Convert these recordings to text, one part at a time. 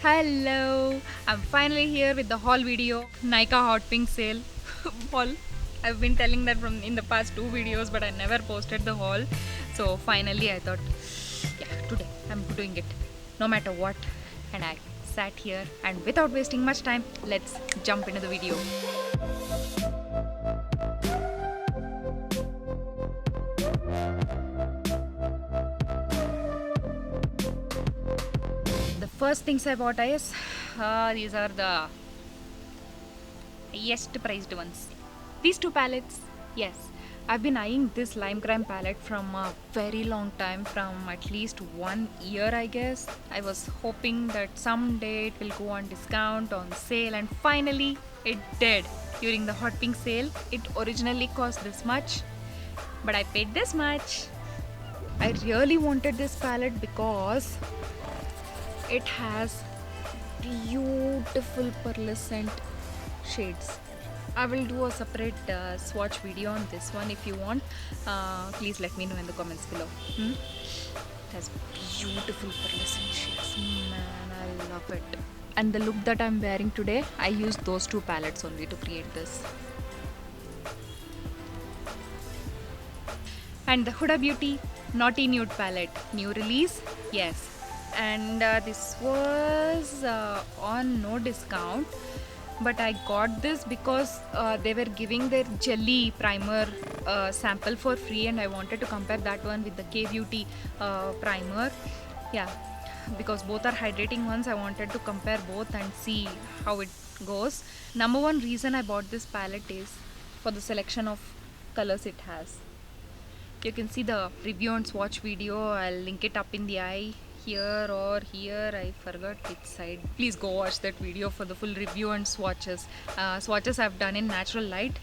Hello, I'm finally here with the haul video. Nika Hot Pink sale haul. I've been telling that from in the past two videos, but I never posted the haul. So finally, I thought, yeah, today I'm doing it, no matter what. And I sat here, and without wasting much time, let's jump into the video. The first things I bought is these are the highest priced ones. These two palettes, yes. I've been eyeing this Lime Crime palette from a very long time, from at least 1 year, I guess. I was hoping that someday it will go on discount, on sale, and finally it did. During the Hot Pink sale, it originally cost this much, but I paid this much. I really wanted this palette because it has beautiful pearlescent shades. I will do a separate swatch video on this one if you want. Please let me know in the comments below. It has beautiful pearlescent shades. Man, I love it. And the look that I'm wearing today, I used those two palettes only to create this. And the Huda Beauty Naughty Nude palette, new release, yes. And this was on no discount, but I got this because they were giving their jelly primer sample for free, and I wanted to compare that one with the K Beauty primer. Yeah, because both are hydrating ones, I wanted to compare both and see how it goes. Number one reason I bought this palette is for the selection of colors it has. You can see the review and swatch video. I'll link it up in the eye here or here. I forgot which side. Please go watch that video for the full review and swatches. Swatches I've done in natural light.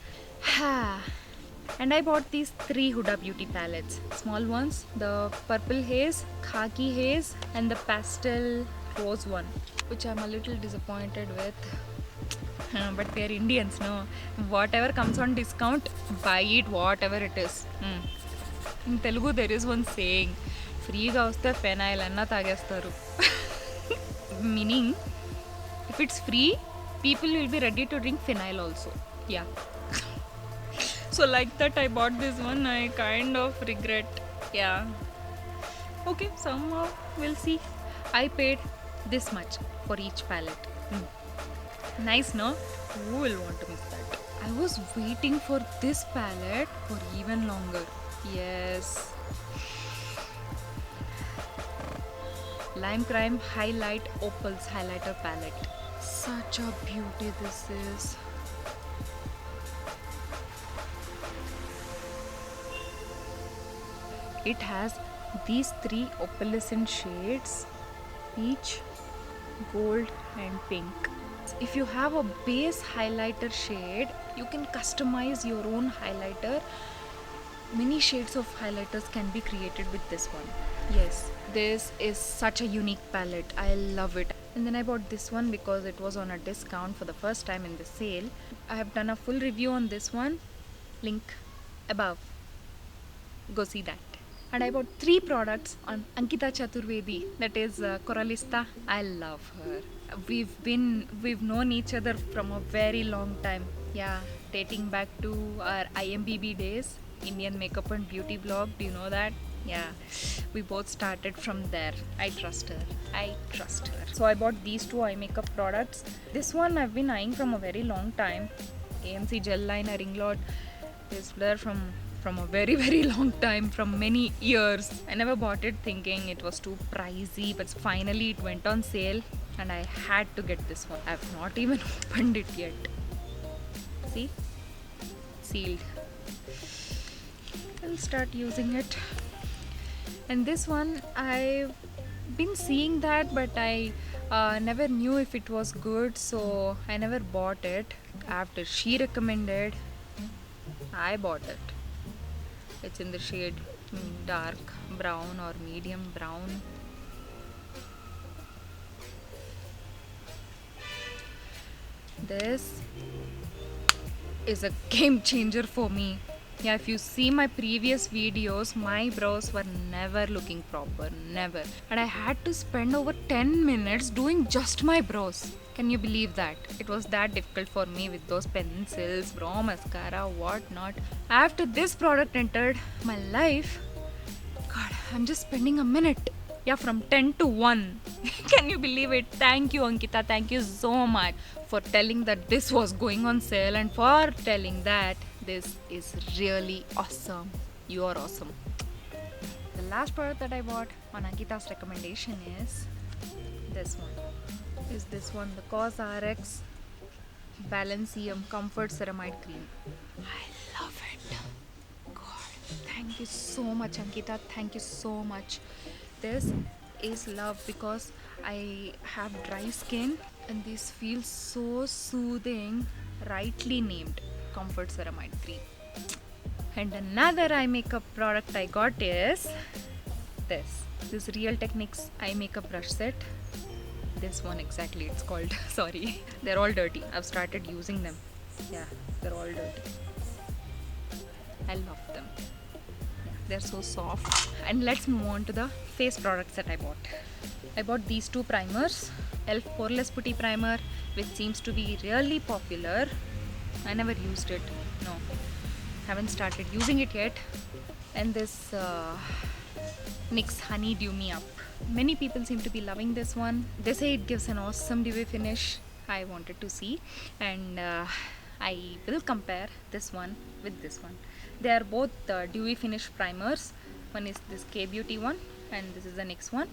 And I bought these three Huda Beauty palettes. Small ones, the purple haze, khaki haze, and the pastel rose one, which I'm a little disappointed with. But they're Indians, no? Whatever comes on discount, buy it, whatever it is. In Telugu there is one saying, ఫ్రీగా వస్తే phenyl అన్నా తాగేస్తారు. Meaning, if it's free, people will be ready to drink phenyl also. Yeah. So like that I bought this one. I kind of regret. Yeah. Okay, somehow we'll see. I paid this much for each palette. Nice, no? Who will want to miss that? I was waiting for this palette for even longer. Yes. Lime Crime Highlight Opals Highlighter Palette. Such a beauty this is. It has these three opalescent shades, peach, gold and pink. If you have a base highlighter shade, you can customize your own highlighter. Many shades of highlighters can be created with this one. Yes, this is such a unique palette. I love it. And then I bought this one because it was on a discount for the first time in the sale. I have done a full review on this one. Link above. Go see that. And I bought three products on Ankita Chaturvedi, that is Coralista. I love her. We've known each other from a very long time. Yeah, dating back to our IMBB days, Indian Makeup and Beauty Vlog. Do you know that? Yeah, we both started from there. I trust her. So I bought these two eye makeup products. This one I've been eyeing from a very long time. AMC Gel Liner Ring Lot is there from a very very long time, from many years. I never bought it thinking it was too pricey, but finally it went on sale and I had to get this one. I've not even opened it yet. See? Sealed. I'll start using it. And this one, I've been seeing that, but I never knew if it was good, so I never bought it. After she recommended, I bought it. It's in the shade dark brown or medium brown. This is a game changer for me. Yeah, if you see my previous videos, my brows were never looking proper, never. And I had to spend over 10 minutes doing just my brows. Can you believe that? It was that difficult for me with those pencils, brow mascara, what not. After this product entered my life, God, I'm just spending a minute. Yeah, from 10 to 1. Can you believe it? Thank you, Ankita. Thank you so much for telling that this was going on sale and for telling that this is really awesome. You are awesome. The last product that I bought on Ankita's recommendation is this one. Is this one the COSRX Balancium Comfort Ceramide Cream. I love it. God, thank you so much, Ankita. Thank you so much. This is love because I have dry skin and this feels so soothing, rightly named Comfort Ceramide Cream. And another eye makeup product I got is this Real Techniques eye makeup brush set. This one exactly it's called. Sorry, they're all dirty. I've started using them. Yeah, they're all dirty. I love them. Yeah, they're so soft. And let's move on to the face products that I bought. I bought these two primers. Elf Poreless Putty Primer, which seems to be really popular. I never used it. No, haven't started using it yet. And this NYX Honey Dew Me Up. Many people seem to be loving this one. They say it gives an awesome dewy finish. I wanted to see, and I will compare this one with this one. They are both dewy finish primers. One is this K Beauty one, and this is the NYX one.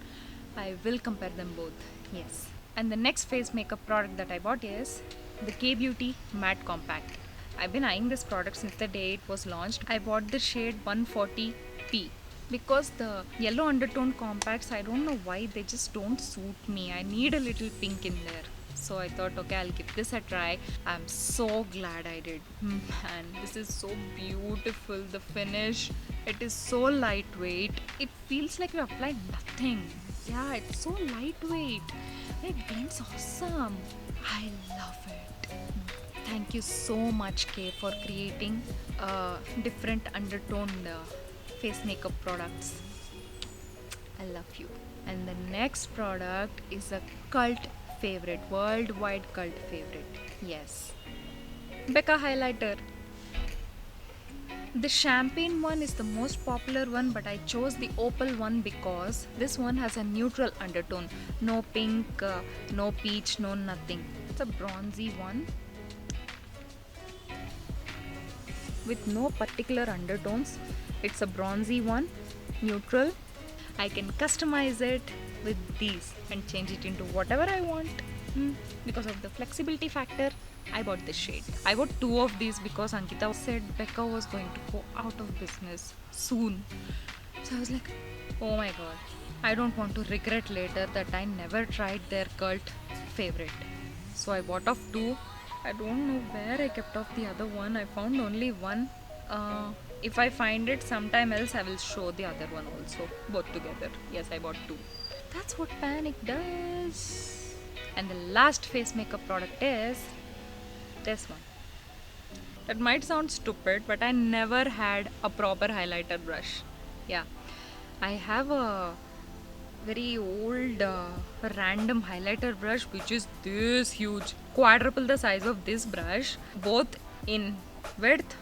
I will compare them both. Yes. And the next face makeup product that I bought is the K Beauty Matte Compact. I've been eyeing this product since the day it was launched. I bought the shade 140p because the yellow undertone compacts, I don't know why they just don't suit me. I need a little pink in there. So I thought, okay, I'll give this a try. I'm so glad I did. Man, this is so beautiful. The finish, it is so lightweight. It feels like you applied nothing. Yeah, it's so lightweight. It blends awesome. I love it. Thank you so much, Kay, for creating different undertoned face makeup products. I love you. And the next product is a cult favorite, worldwide cult favorite. Yes, Becca highlighter. The champagne one is the most popular one, but I chose the opal one because this one has a neutral undertone. No pink, no peach, no nothing. It's a bronzy one with no particular undertones. It's a bronzy one, neutral. I can customize it with these and change it into whatever I want. Because of the flexibility factor, I bought this shade. I bought two of these because Ankita said Becca was going to go out of business soon. So I was like, oh my god, I don't want to regret later that I never tried their cult favorite. So I bought off two. I don't know where I kept off the other one. I found only one. If I find it sometime else, I will show the other one also, both together. Yes, I bought two. That's what Panic does. And the last face makeup product is this one. That might sound stupid, but I never had a proper highlighter brush. Yeah, I have a very old random highlighter brush which is this huge, quadruple the size of this brush, both in width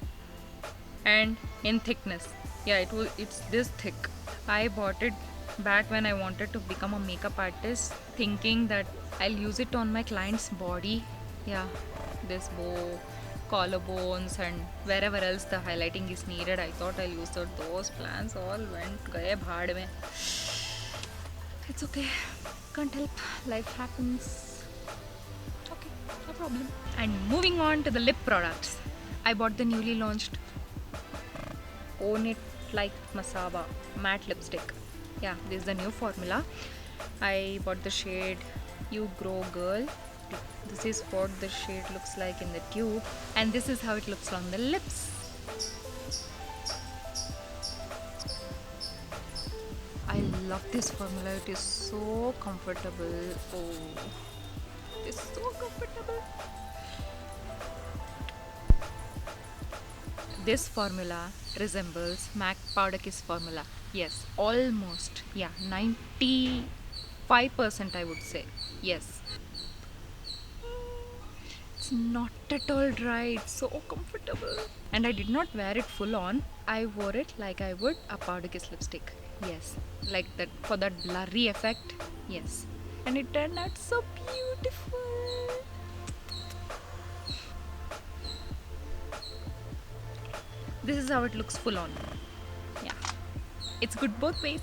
and in thickness. Yeah, it's this thick. I bought it back when I wanted to become a makeup artist, thinking that I'll use it on my client's body. Yeah, this bow, collarbones, and wherever else the highlighting is needed. I thought I'll use it. Those plans all went gaye bhaad mein. It's okay, can't help, life happens. Okay, no problem. And moving on to the lip products, I bought the newly launched Own It Like Masaba matte lipstick. Yeah, this is the new formula. I bought the shade You Grow Girl. This is what the shade looks like in the tube, and this is how it looks on the lips. I love this formula. It is so comfortable. Oh, it's so comfortable. this formula resembles MAC Powder Kiss formula. Yes, almost. Yeah, 95% I would say. Yes. It's not at all dry, it's so comfortable. And I did not wear it full on. I wore it like I would a Powder Kiss lipstick. Yes, like that for that blurry effect. Yes. And it turned out so beautiful. This is how it looks full on. Yeah, it's good both ways.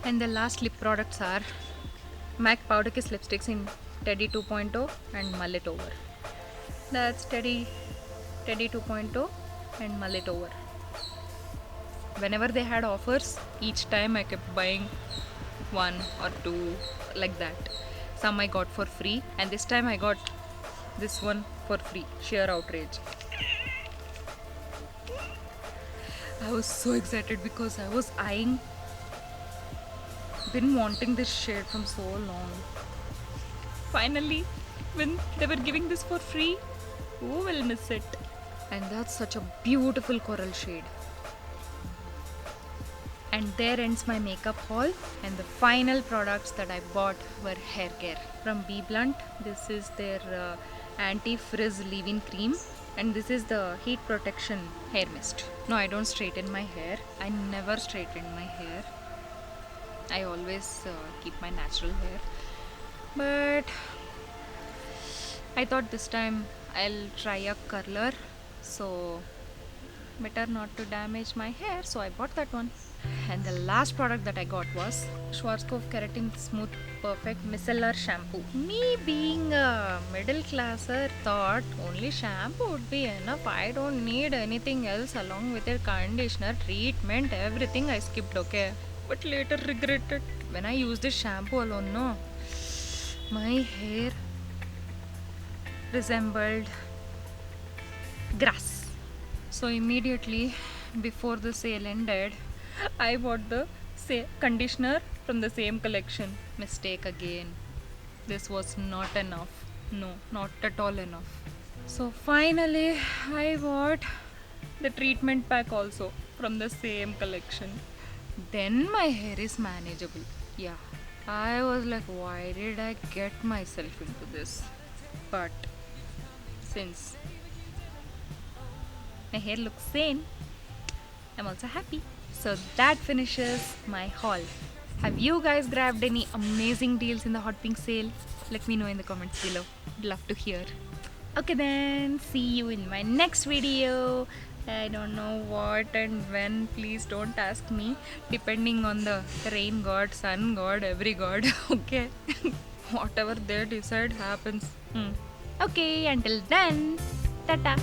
And the last lip products are MAC Powder Kiss lipsticks in Teddy 2.0 and Mullet Over. That's Teddy 2.0 and Mullet Over. Whenever they had offers, each time I kept buying one or two like that. Some I got for free, and this time I got this one for free. Sheer outrage. I was so excited because I was been wanting this shade from so long. Finally, when they were giving this for free, who will miss it? And that's such a beautiful coral shade. And there ends my makeup haul, and the final products that I bought were hair care. From BBlunt, this is their anti-frizz leave-in cream, and this is the heat protection hair mist. No, I don't straighten my hair. I never straighten my hair. I always keep my natural hair. But I thought this time I'll try a curler, so better not to damage my hair, so I bought that one. And the last product that I got was Schwarzkopf Keratin Smooth Perfect Micellar Shampoo. Me being a middle classer thought only shampoo would be enough. I don't need anything else along with a conditioner, treatment, everything I skipped, okay? But later regretted when I used this shampoo alone, no. My hair resembled grass. So immediately before the sale ended, I bought the conditioner from the same collection. Mistake again. This was not enough. No, not at all enough. So finally, I bought the treatment pack also from the same collection. Then my hair is manageable. Yeah. I was like, why did I get myself into this? But since my hair looks sane, I'm also happy. So that finishes my haul. Have you guys grabbed any amazing deals in the Hot Pink sale? Let me know in the comments below. I'd love to hear. Okay then, see you in my next video. I don't know what and when, please don't ask me. Depending on the rain god, sun god, every god. Okay. Whatever they decide happens. Okay, until then, tata.